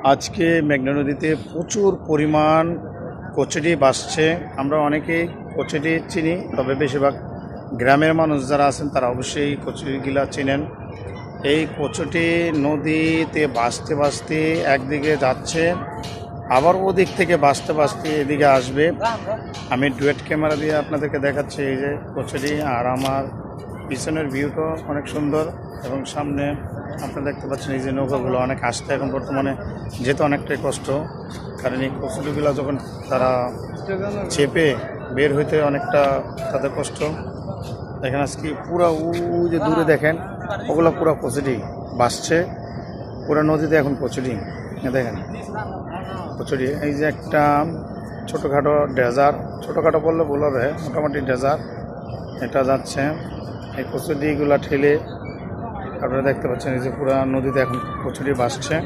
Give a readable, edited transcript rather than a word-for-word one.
আজকে মেঘনা নদীতে প্রচুর পরিমাণ কচুরি ভাসছে। আমরা অনেকেই কচুরি চিনি, তবে বেশিরভাগ গ্রামের মানুষ যারা আছেন তারা অবশ্যই কচুরিগুলা চিনেন। এই কচুটি নদীতে ভাসতে ভাসতে একদিকে যাচ্ছে, আবার ওদিক থেকে ভাসতে ভাসতে এদিকে আসবে। আমি ডুয়েট ক্যামেরা দিয়ে আপনাদেরকে দেখাচ্ছি এই যে কচুরি, আর আমার পিছনের ভিউটা অনেক সুন্দর। এবং সামনে আপনারা দেখতে পাচ্ছেন এই যে নৌকাগুলো অনেক আসতে এখন বর্তমানে যেতে অনেকটাই কষ্ট, কারণ এই কচুরিগুলো যখন তারা চেপে বের হইতে অনেকটা তাদের কষ্ট। দেখেন আজকে পুরো যে দূরে দেখেন ওগুলো পুরো কচুরি ভাসছে, পুরো নদীতে এখন কচুরি। দেখেন কচুরি, এই যে একটা ছোটোখাটো ডেজার, ছোটোখাটো বললে ভুল হবে, মোটামুটি ডেজার এটা যাচ্ছে। এই কচুরিগুলো ঠেলে আপনারা দেখতে পাচ্ছেন এই যে পুরো নদীতে এখন কচুরি ভাসছে।